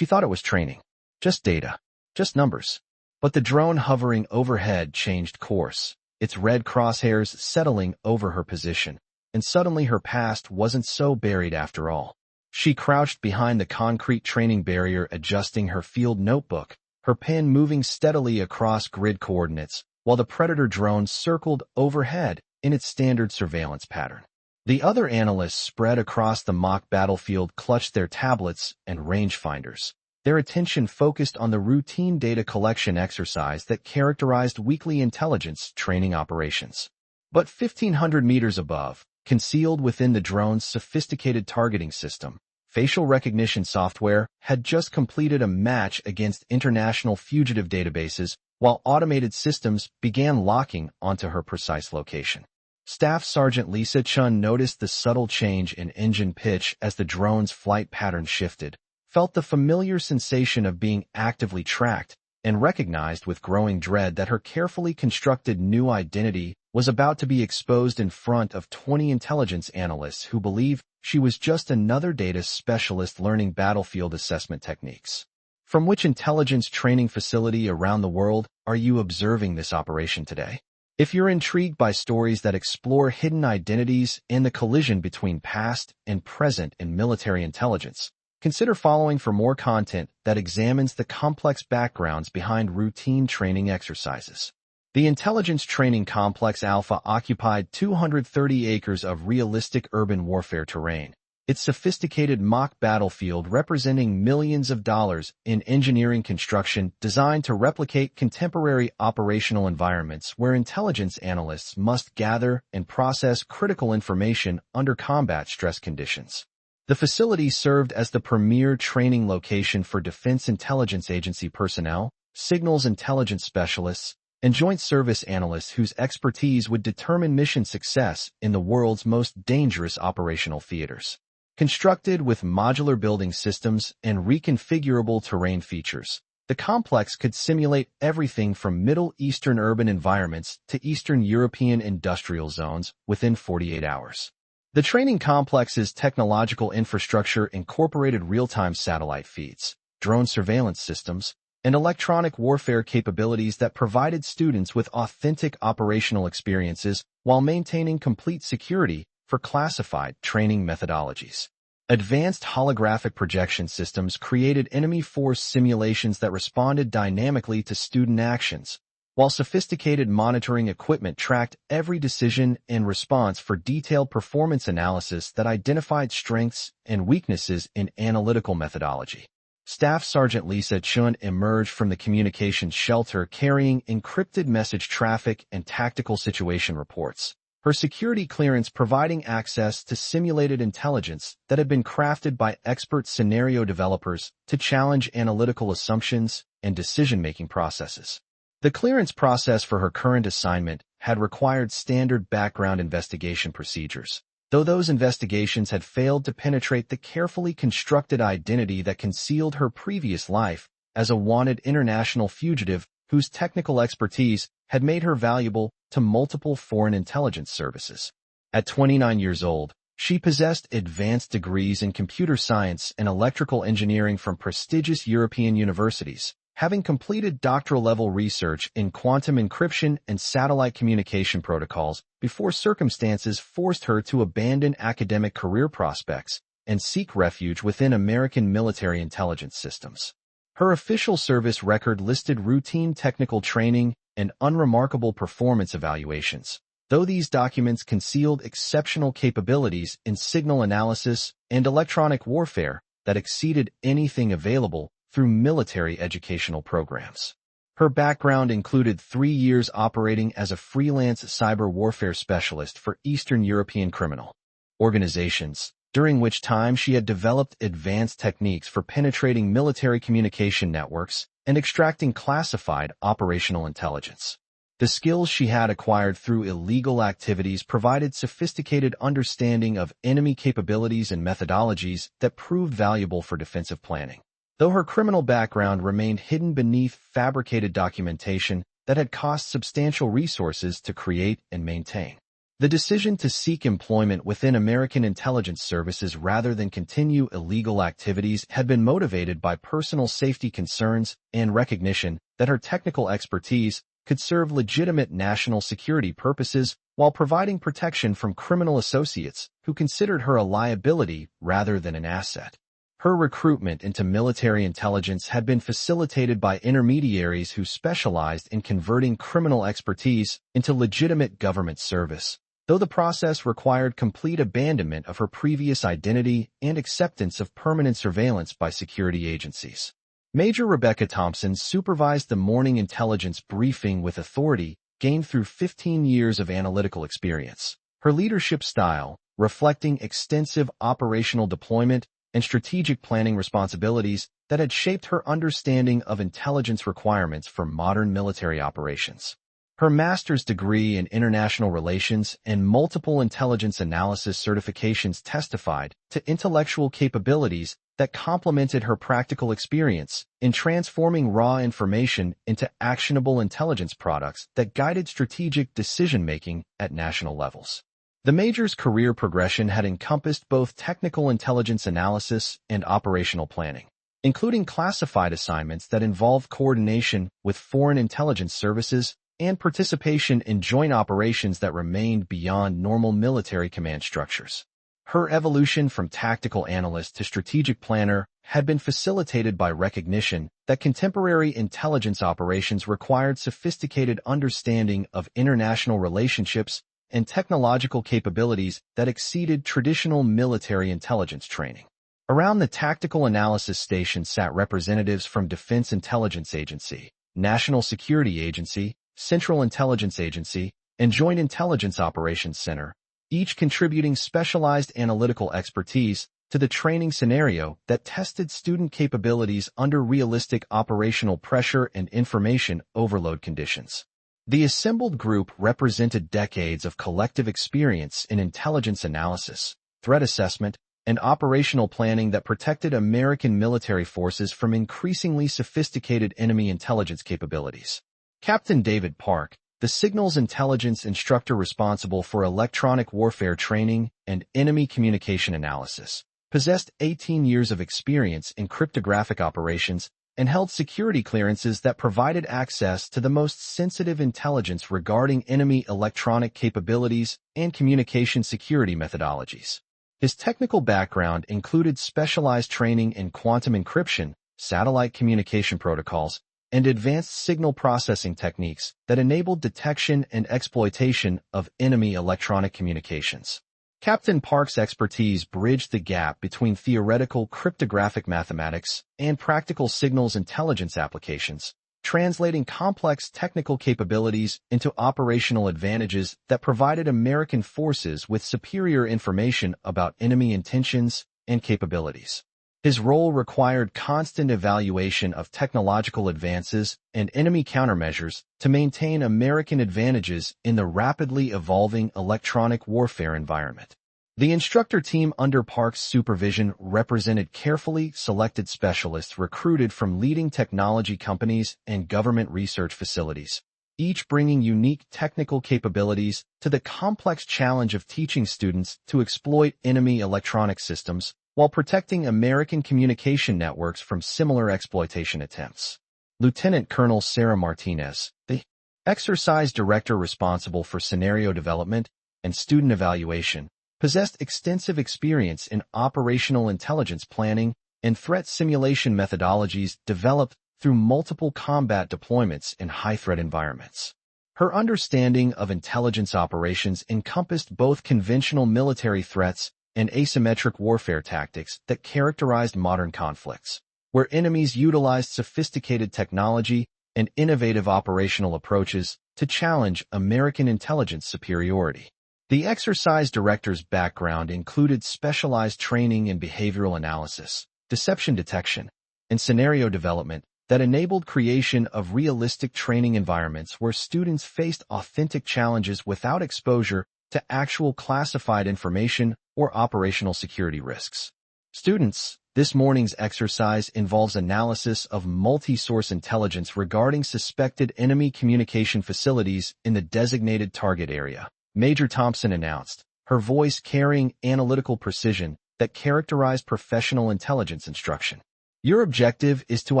She thought it was training. Just data. Just numbers. But the drone hovering overhead changed course, its red crosshairs settling over her position, and suddenly her past wasn't so buried after all. She crouched behind the concrete training barrier adjusting her field notebook, her pen moving steadily across grid coordinates, while the Predator drone circled overhead in its standard surveillance pattern. The other analysts spread across the mock battlefield clutched their tablets and rangefinders, their attention focused on the routine data collection exercise that characterized weekly intelligence training operations. But 1,500 meters above, concealed within the drone's sophisticated targeting system, facial recognition software had just completed a match against international fugitive databases while automated systems began locking onto her precise location. Staff Sergeant Lisa Chun noticed the subtle change in engine pitch as the drone's flight pattern shifted, felt the familiar sensation of being actively tracked, and recognized with growing dread that her carefully constructed new identity was about to be exposed in front of 20 intelligence analysts who believe she was just another data specialist learning battlefield assessment techniques. From which intelligence training facility around the world are you observing this operation today? If you're intrigued by stories that explore hidden identities and the collision between past and present in military intelligence, consider following for more content that examines the complex backgrounds behind routine training exercises. The Intelligence Training Complex Alpha occupied 230 acres of realistic urban warfare terrain, its sophisticated mock battlefield representing millions of dollars in engineering construction designed to replicate contemporary operational environments where intelligence analysts must gather and process critical information under combat stress conditions. The facility served as the premier training location for Defense Intelligence Agency personnel, signals intelligence specialists, and joint service analysts whose expertise would determine mission success in the world's most dangerous operational theaters. Constructed with modular building systems and reconfigurable terrain features, the complex could simulate everything from Middle Eastern urban environments to Eastern European industrial zones within 48 hours. The training complex's technological infrastructure incorporated real-time satellite feeds, drone surveillance systems, and electronic warfare capabilities that provided students with authentic operational experiences while maintaining complete security for classified training methodologies. Advanced holographic projection systems created enemy force simulations that responded dynamically to student actions, while sophisticated monitoring equipment tracked every decision and response for detailed performance analysis that identified strengths and weaknesses in analytical methodology. Staff Sergeant Lisa Chun emerged from the communications shelter carrying encrypted message traffic and tactical situation reports, her security clearance providing access to simulated intelligence that had been crafted by expert scenario developers to challenge analytical assumptions and decision-making processes. The clearance process for her current assignment had required standard background investigation procedures, though those investigations had failed to penetrate the carefully constructed identity that concealed her previous life as a wanted international fugitive whose technical expertise had made her valuable to multiple foreign intelligence services. At 29 years old, she possessed advanced degrees in computer science and electrical engineering from prestigious European universities, having completed doctoral-level research in quantum encryption and satellite communication protocols before circumstances forced her to abandon academic career prospects and seek refuge within American military intelligence systems. Her official service record listed routine technical training and unremarkable performance evaluations, though these documents concealed exceptional capabilities in signal analysis and electronic warfare that exceeded anything available through military educational programs. Her background included 3 years operating as a freelance cyber warfare specialist for Eastern European criminal organizations, during which time she had developed advanced techniques for penetrating military communication networks and extracting classified operational intelligence. The skills she had acquired through illegal activities provided sophisticated understanding of enemy capabilities and methodologies that proved valuable for defensive planning, though her criminal background remained hidden beneath fabricated documentation that had cost substantial resources to create and maintain. The decision to seek employment within American intelligence services rather than continue illegal activities had been motivated by personal safety concerns and recognition that her technical expertise could serve legitimate national security purposes while providing protection from criminal associates who considered her a liability rather than an asset. Her recruitment into military intelligence had been facilitated by intermediaries who specialized in converting criminal expertise into legitimate government service, though the process required complete abandonment of her previous identity and acceptance of permanent surveillance by security agencies. Major Rebecca Thompson supervised the morning intelligence briefing with authority gained through 15 years of analytical experience. Her leadership style, reflecting extensive operational deployment and strategic planning responsibilities that had shaped her understanding of intelligence requirements for modern military operations. Her master's degree in international relations and multiple intelligence analysis certifications testified to intellectual capabilities that complemented her practical experience in transforming raw information into actionable intelligence products that guided strategic decision-making at national levels. The Major's career progression had encompassed both technical intelligence analysis and operational planning, including classified assignments that involved coordination with foreign intelligence services and participation in joint operations that remained beyond normal military command structures. Her evolution from tactical analyst to strategic planner had been facilitated by recognition that contemporary intelligence operations required sophisticated understanding of international relationships and technological capabilities that exceeded traditional military intelligence training. Around the tactical analysis station sat representatives from Defense Intelligence Agency, National Security Agency, Central Intelligence Agency, and Joint Intelligence Operations Center, each contributing specialized analytical expertise to the training scenario that tested student capabilities under realistic operational pressure and information overload conditions. The assembled group represented decades of collective experience in intelligence analysis, threat assessment, and operational planning that protected American military forces from increasingly sophisticated enemy intelligence capabilities. Captain David Park, the signals intelligence instructor responsible for electronic warfare training and enemy communication analysis, possessed 18 years of experience in cryptographic operations and held security clearances that provided access to the most sensitive intelligence regarding enemy electronic capabilities and communication security methodologies. His technical background included specialized training in quantum encryption, satellite communication protocols, and advanced signal processing techniques that enabled detection and exploitation of enemy electronic communications. Captain Park's expertise bridged the gap between theoretical cryptographic mathematics and practical signals intelligence applications, translating complex technical capabilities into operational advantages that provided American forces with superior information about enemy intentions and capabilities. His role required constant evaluation of technological advances and enemy countermeasures to maintain American advantages in the rapidly evolving electronic warfare environment. The instructor team under Park's supervision represented carefully selected specialists recruited from leading technology companies and government research facilities, each bringing unique technical capabilities to the complex challenge of teaching students to exploit enemy electronic systems while protecting American communication networks from similar exploitation attempts. Lieutenant Colonel Sarah Martinez, the exercise director responsible for scenario development and student evaluation, possessed extensive experience in operational intelligence planning and threat simulation methodologies developed through multiple combat deployments in high-threat environments. Her understanding of intelligence operations encompassed both conventional military threats and asymmetric warfare tactics that characterized modern conflicts, where enemies utilized sophisticated technology and innovative operational approaches to challenge American intelligence superiority. The exercise director's background included specialized training in behavioral analysis, deception detection, and scenario development that enabled creation of realistic training environments where students faced authentic challenges without exposure to actual classified information or operational security risks. Students, this morning's exercise involves analysis of multi-source intelligence regarding suspected enemy communication facilities in the designated target area, Major Thompson announced, her voice carrying analytical precision that characterized professional intelligence instruction. Your objective is to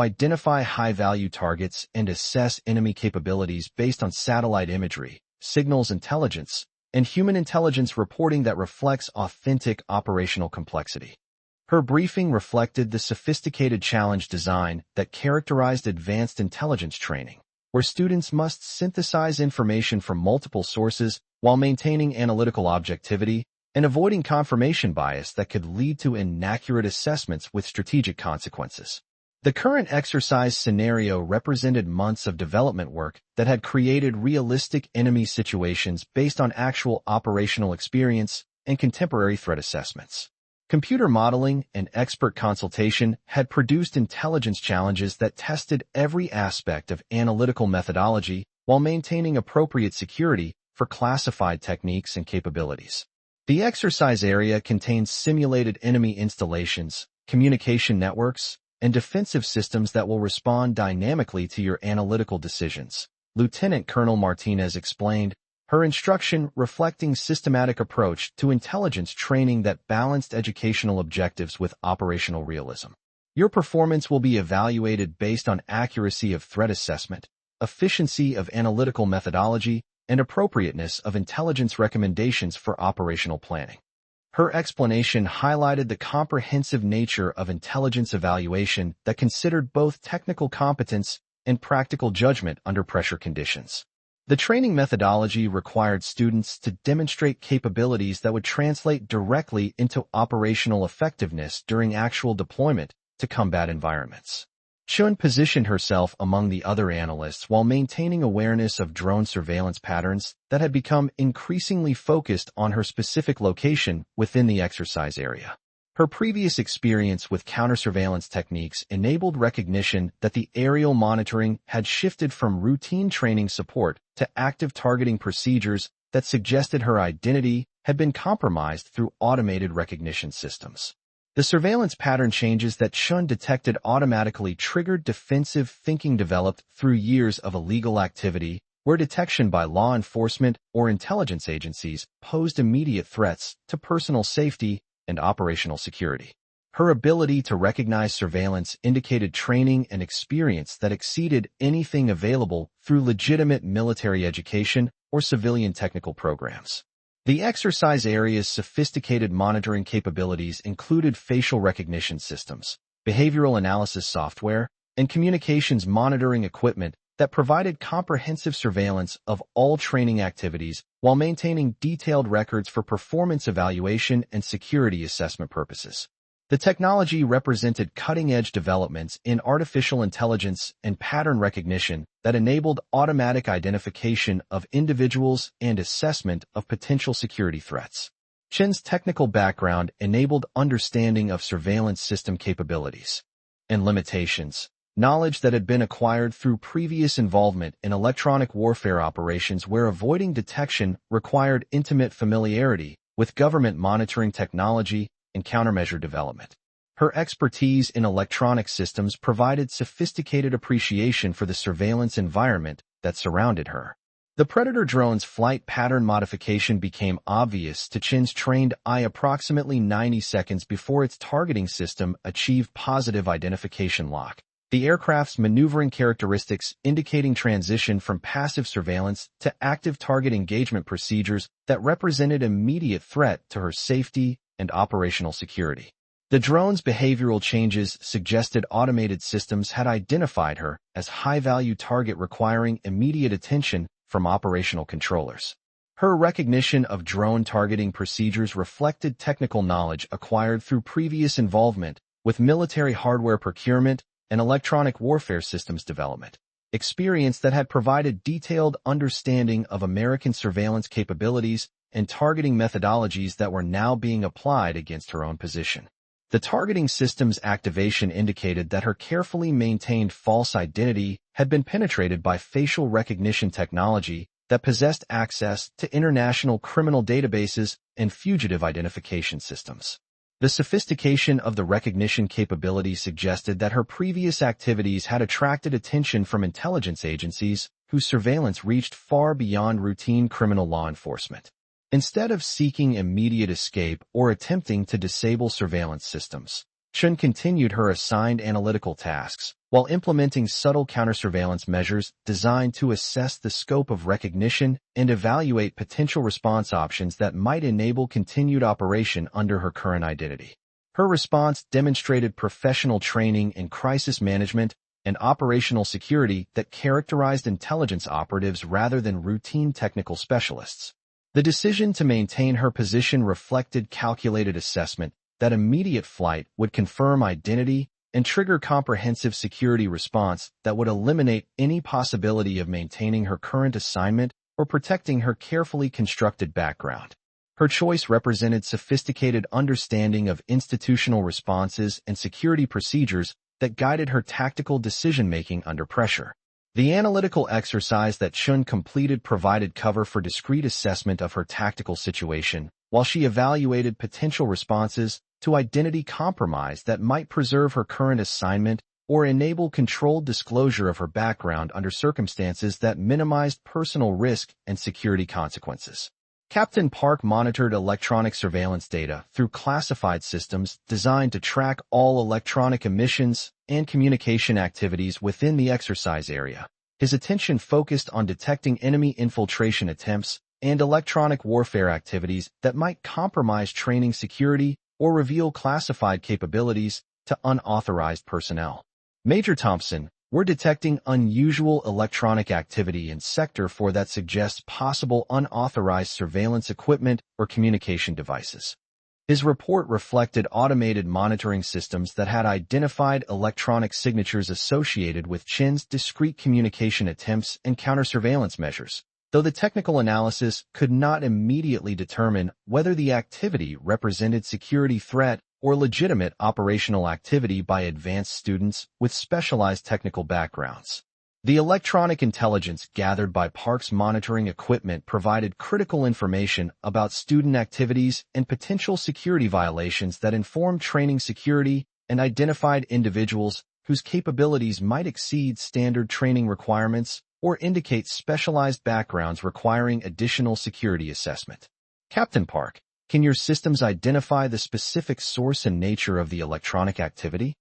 identify high-value targets and assess enemy capabilities based on satellite imagery, signals intelligence, and human intelligence reporting that reflects authentic operational complexity. Her briefing reflected the sophisticated challenge design that characterized advanced intelligence training, where students must synthesize information from multiple sources while maintaining analytical objectivity and avoiding confirmation bias that could lead to inaccurate assessments with strategic consequences. The current exercise scenario represented months of development work that had created realistic enemy situations based on actual operational experience and contemporary threat assessments. Computer modeling and expert consultation had produced intelligence challenges that tested every aspect of analytical methodology while maintaining appropriate security for classified techniques and capabilities. The exercise area contains simulated enemy installations, communication networks, and defensive systems that will respond dynamically to your analytical decisions. Lieutenant Colonel Martinez explained, her instruction reflecting systematic approach to intelligence training that balanced educational objectives with operational realism. Your performance will be evaluated based on accuracy of threat assessment, efficiency of analytical methodology, and appropriateness of intelligence recommendations for operational planning. Her explanation highlighted the comprehensive nature of intelligence evaluation that considered both technical competence and practical judgment under pressure conditions. The training methodology required students to demonstrate capabilities that would translate directly into operational effectiveness during actual deployment to combat environments. Chun positioned herself among the other analysts while maintaining awareness of drone surveillance patterns that had become increasingly focused on her specific location within the exercise area. Her previous experience with counter-surveillance techniques enabled recognition that the aerial monitoring had shifted from routine training support to active targeting procedures that suggested her identity had been compromised through automated recognition systems. The surveillance pattern changes that Chun detected automatically triggered defensive thinking developed through years of illegal activity, where detection by law enforcement or intelligence agencies posed immediate threats to personal safety and operational security. Her ability to recognize surveillance indicated training and experience that exceeded anything available through legitimate military education or civilian technical programs. The exercise area's sophisticated monitoring capabilities included facial recognition systems, behavioral analysis software, and communications monitoring equipment that provided comprehensive surveillance of all training activities while maintaining detailed records for performance evaluation and security assessment purposes. The technology represented cutting-edge developments in artificial intelligence and pattern recognition that enabled automatic identification of individuals and assessment of potential security threats. Chen's technical background enabled understanding of surveillance system capabilities and limitations, knowledge that had been acquired through previous involvement in electronic warfare operations where avoiding detection required intimate familiarity with government monitoring technology and countermeasure development. Her expertise in electronic systems provided sophisticated appreciation for the surveillance environment that surrounded her. The Predator drone's flight pattern modification became obvious to Chen's trained eye approximately 90 seconds before its targeting system achieved positive identification lock. The aircraft's maneuvering characteristics indicating transition from passive surveillance to active target engagement procedures that represented immediate threat to her safety and operational security. The drone's behavioral changes suggested automated systems had identified her as high-value target requiring immediate attention from operational controllers. Her recognition of drone targeting procedures reflected technical knowledge acquired through previous involvement with military hardware procurement and electronic warfare systems development, experience that had provided detailed understanding of American surveillance capabilities and targeting methodologies that were now being applied against her own position. The targeting system's activation indicated that her carefully maintained false identity had been penetrated by facial recognition technology that possessed access to international criminal databases and fugitive identification systems. The sophistication of the recognition capability suggested that her previous activities had attracted attention from intelligence agencies whose surveillance reached far beyond routine criminal law enforcement. Instead of seeking immediate escape or attempting to disable surveillance systems, Chun continued her assigned analytical tasks while implementing subtle counter-surveillance measures designed to assess the scope of recognition and evaluate potential response options that might enable continued operation under her current identity. Her response demonstrated professional training in crisis management and operational security that characterized intelligence operatives rather than routine technical specialists. The decision to maintain her position reflected calculated assessment that immediate flight would confirm identity and trigger comprehensive security response that would eliminate any possibility of maintaining her current assignment or protecting her carefully constructed background. Her choice represented sophisticated understanding of institutional responses and security procedures that guided her tactical decision-making under pressure. The analytical exercise that Chun completed provided cover for discrete assessment of her tactical situation, while she evaluated potential responses to identity compromise that might preserve her current assignment or enable controlled disclosure of her background under circumstances that minimized personal risk and security consequences. Captain Park monitored electronic surveillance data through classified systems designed to track all electronic emissions and communication activities within the exercise area. His attention focused on detecting enemy infiltration attempts and electronic warfare activities that might compromise training security or reveal classified capabilities to unauthorized personnel. Major Thompson, we're detecting unusual electronic activity in Sector 4 that suggests possible unauthorized surveillance equipment or communication devices. His report reflected automated monitoring systems that had identified electronic signatures associated with Chin's discrete communication attempts and counter-surveillance measures, though the technical analysis could not immediately determine whether the activity represented security threat or legitimate operational activity by advanced students with specialized technical backgrounds. The electronic intelligence gathered by Park's monitoring equipment provided critical information about student activities and potential security violations that informed training security and identified individuals whose capabilities might exceed standard training requirements or indicate specialized backgrounds requiring additional security assessment. Captain Park, can your systems identify the specific source and nature of the electronic activity?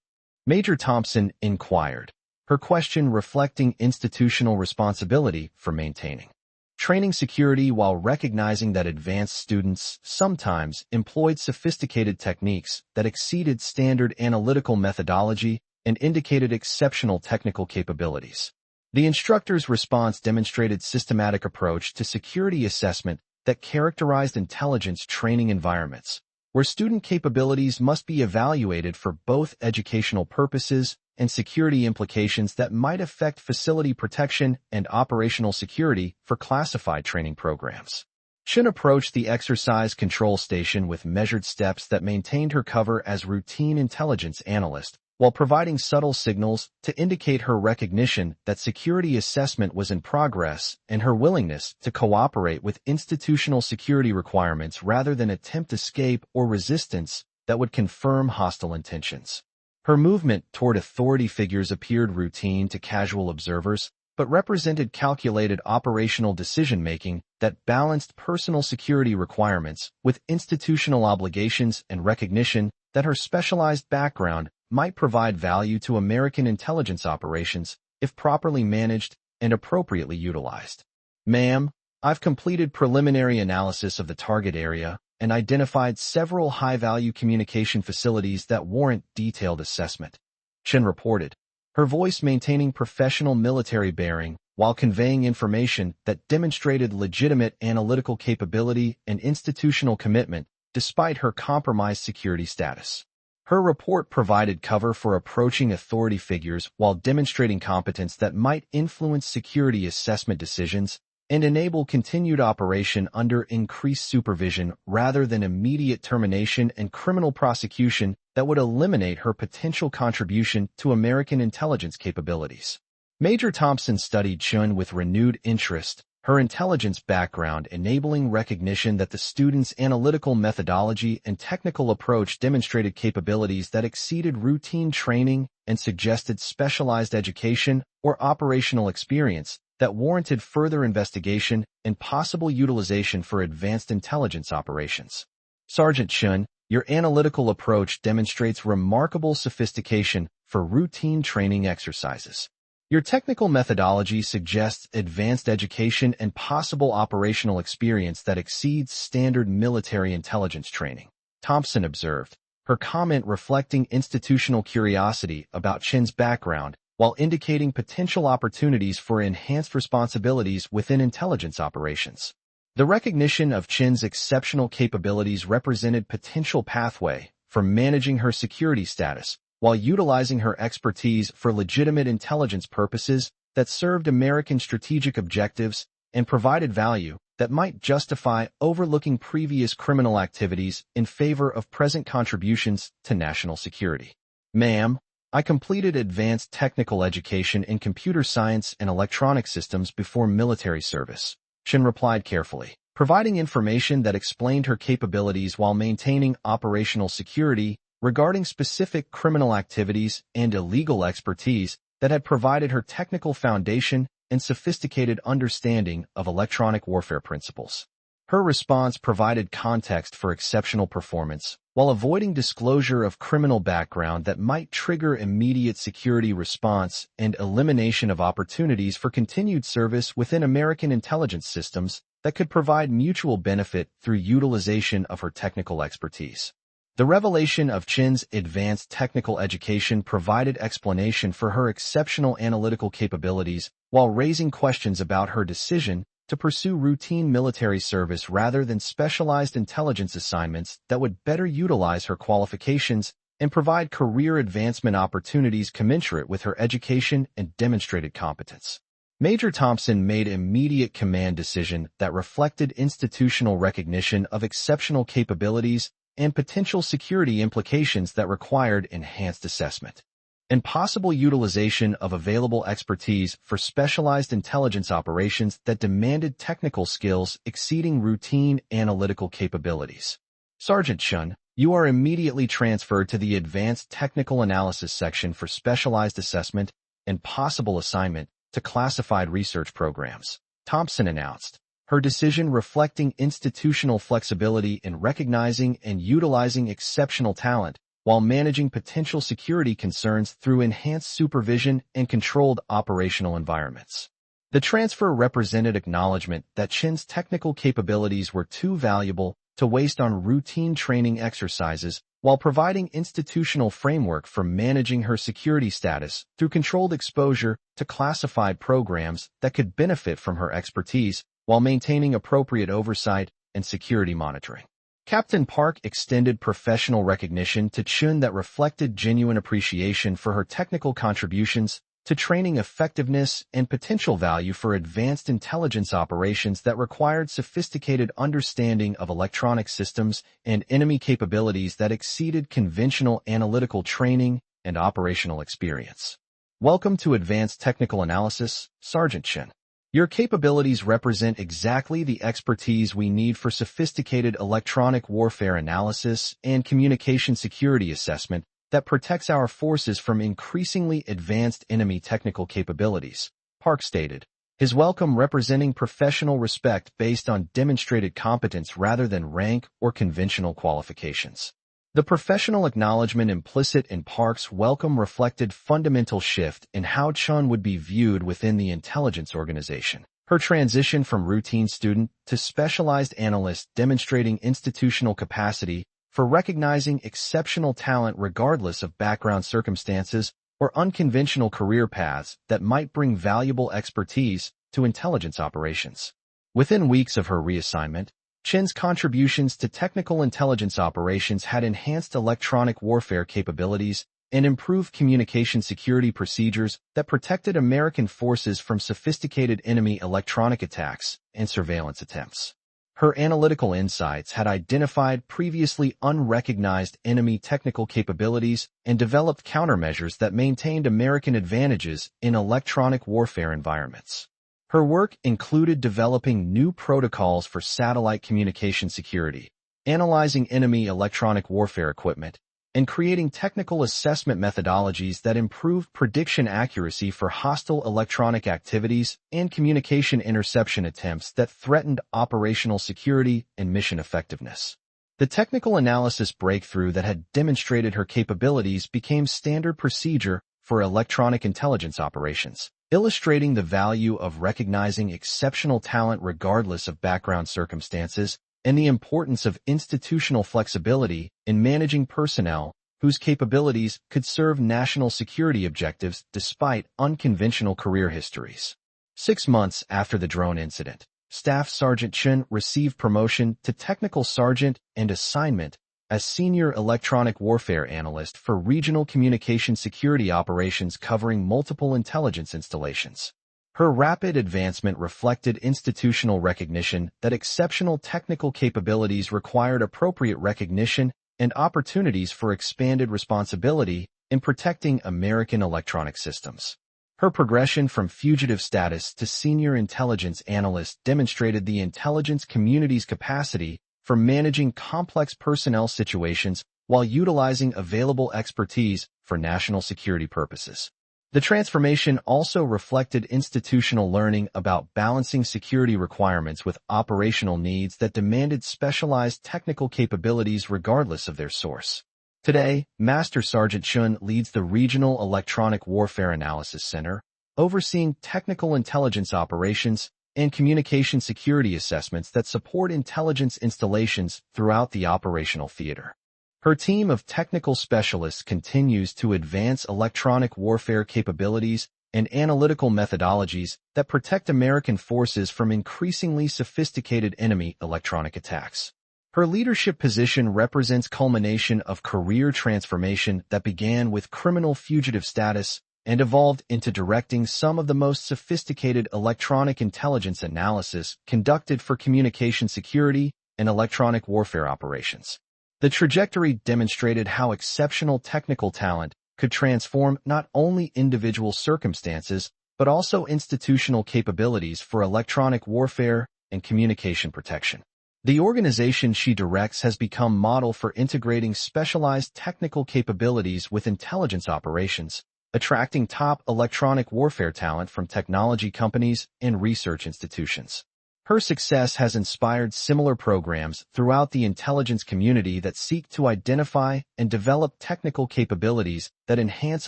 Major Thompson inquired, her question reflecting institutional responsibility for maintaining training security while recognizing that advanced students sometimes employed sophisticated techniques that exceeded standard analytical methodology and indicated exceptional technical capabilities. The instructor's response demonstrated systematic approach to security assessment that characterized intelligence training environments, where student capabilities must be evaluated for both educational purposes and security implications that might affect facility protection and operational security for classified training programs. Chun approached the exercise control station with measured steps that maintained her cover as routine intelligence analyst, while providing subtle signals to indicate her recognition that security assessment was in progress and her willingness to cooperate with institutional security requirements rather than attempt escape or resistance that would confirm hostile intentions. Her movement toward authority figures appeared routine to casual observers, but represented calculated operational decision-making that balanced personal security requirements with institutional obligations and recognition that her specialized background might provide value to American intelligence operations if properly managed and appropriately utilized. Ma'am, I've completed preliminary analysis of the target area and identified several high-value communication facilities that warrant detailed assessment, Chen reported, her voice maintaining professional military bearing while conveying information that demonstrated legitimate analytical capability and institutional commitment despite her compromised security status. Her report provided cover for approaching authority figures while demonstrating competence that might influence security assessment decisions and enable continued operation under increased supervision rather than immediate termination and criminal prosecution that would eliminate her potential contribution to American intelligence capabilities. Major Thompson studied Chun with renewed interest, her intelligence background enabling recognition that the student's analytical methodology and technical approach demonstrated capabilities that exceeded routine training and suggested specialized education or operational experience that warranted further investigation and possible utilization for advanced intelligence operations. Sergeant Chun, your analytical approach demonstrates remarkable sophistication for routine training exercises. Your technical methodology suggests advanced education and possible operational experience that exceeds standard military intelligence training, Thompson observed, her comment reflecting institutional curiosity about Chin's background while indicating potential opportunities for enhanced responsibilities within intelligence operations. The recognition of Chin's exceptional capabilities represented potential pathway for managing her security status while utilizing her expertise for legitimate intelligence purposes that served American strategic objectives and provided value that might justify overlooking previous criminal activities in favor of present contributions to national security. Ma'am, I completed advanced technical education in computer science and electronic systems before military service, Chin replied carefully, providing information that explained her capabilities while maintaining operational security regarding specific criminal activities and illegal expertise that had provided her technical foundation and sophisticated understanding of electronic warfare principles. Her response provided context for exceptional performance, while avoiding disclosure of criminal background that might trigger immediate security response and elimination of opportunities for continued service within American intelligence systems that could provide mutual benefit through utilization of her technical expertise. The revelation of Chin's advanced technical education provided explanation for her exceptional analytical capabilities while raising questions about her decision to pursue routine military service rather than specialized intelligence assignments that would better utilize her qualifications and provide career advancement opportunities commensurate with her education and demonstrated competence. Major Thompson made immediate command decision that reflected institutional recognition of exceptional capabilities and potential security implications that required enhanced assessment and possible utilization of available expertise for specialized intelligence operations that demanded technical skills exceeding routine analytical capabilities. Sergeant Chun, you are immediately transferred to the Advanced Technical Analysis section for specialized assessment and possible assignment to classified research programs, Thompson announced, her decision reflecting institutional flexibility in recognizing and utilizing exceptional talent while managing potential security concerns through enhanced supervision and controlled operational environments. The transfer represented acknowledgement that Chin's technical capabilities were too valuable to waste on routine training exercises while providing institutional framework for managing her security status through controlled exposure to classified programs that could benefit from her expertise while maintaining appropriate oversight and security monitoring. Captain Park extended professional recognition to Chun that reflected genuine appreciation for her technical contributions to training effectiveness and potential value for advanced intelligence operations that required sophisticated understanding of electronic systems and enemy capabilities that exceeded conventional analytical training and operational experience. Welcome to Advanced Technical Analysis, Sergeant Chun. Your capabilities represent exactly the expertise we need for sophisticated electronic warfare analysis and communication security assessment that protects our forces from increasingly advanced enemy technical capabilities, Park stated, his welcome representing professional respect based on demonstrated competence rather than rank or conventional qualifications. The professional acknowledgement implicit in Park's welcome reflected fundamental shift in how Chun would be viewed within the intelligence organization. Her transition from routine student to specialized analyst demonstrating institutional capacity for recognizing exceptional talent regardless of background circumstances or unconventional career paths that might bring valuable expertise to intelligence operations. Within weeks of her reassignment, Chin's contributions to technical intelligence operations had enhanced electronic warfare capabilities and improved communication security procedures that protected American forces from sophisticated enemy electronic attacks and surveillance attempts. Her analytical insights had identified previously unrecognized enemy technical capabilities and developed countermeasures that maintained American advantages in electronic warfare environments. Her work included developing new protocols for satellite communication security, analyzing enemy electronic warfare equipment, and creating technical assessment methodologies that improved prediction accuracy for hostile electronic activities and communication interception attempts that threatened operational security and mission effectiveness. The technical analysis breakthrough that had demonstrated her capabilities became standard procedure for electronic intelligence operations, illustrating the value of recognizing exceptional talent regardless of background circumstances and the importance of institutional flexibility in managing personnel whose capabilities could serve national security objectives despite unconventional career histories. 6 months after the drone incident, Staff Sergeant Chen received promotion to Technical Sergeant and assignment as Senior Electronic Warfare Analyst for Regional Communication Security Operations covering multiple intelligence installations. Her rapid advancement reflected institutional recognition that exceptional technical capabilities required appropriate recognition and opportunities for expanded responsibility in protecting American electronic systems. Her progression from fugitive status to senior intelligence analyst demonstrated the intelligence community's capacity for managing complex personnel situations while utilizing available expertise for national security purposes. The transformation also reflected institutional learning about balancing security requirements with operational needs that demanded specialized technical capabilities regardless of their source. Today, Master Sergeant Chun leads the Regional Electronic Warfare Analysis Center, overseeing technical intelligence operations and communication security assessments that support intelligence installations throughout the operational theater. Her team of technical specialists continues to advance electronic warfare capabilities and analytical methodologies that protect American forces from increasingly sophisticated enemy electronic attacks. Her leadership position represents culmination of career transformation that began with criminal fugitive status and evolved into directing some of the most sophisticated electronic intelligence analysis conducted for communication security and electronic warfare operations. The trajectory demonstrated how exceptional technical talent could transform not only individual circumstances, but also institutional capabilities for electronic warfare and communication protection. The organization she directs has become model for integrating specialized technical capabilities with intelligence operations, attracting top electronic warfare talent from technology companies and research institutions. Her success has inspired similar programs throughout the intelligence community that seek to identify and develop technical capabilities that enhance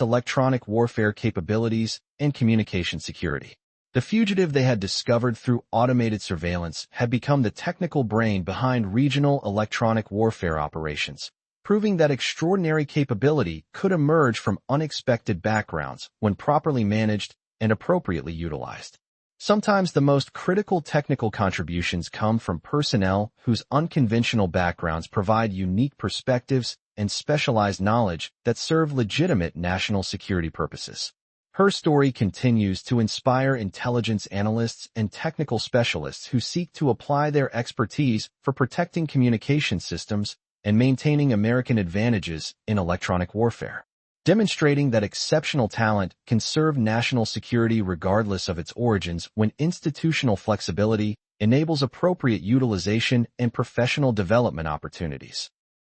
electronic warfare capabilities and communication security. The fugitive they had discovered through automated surveillance had become the technical brain behind regional electronic warfare operations, proving that extraordinary capability could emerge from unexpected backgrounds when properly managed and appropriately utilized. Sometimes the most critical technical contributions come from personnel whose unconventional backgrounds provide unique perspectives and specialized knowledge that serve legitimate national security purposes. Her story continues to inspire intelligence analysts and technical specialists who seek to apply their expertise for protecting communication systems and maintaining American advantages in electronic warfare, demonstrating that exceptional talent can serve national security regardless of its origins when institutional flexibility enables appropriate utilization and professional development opportunities.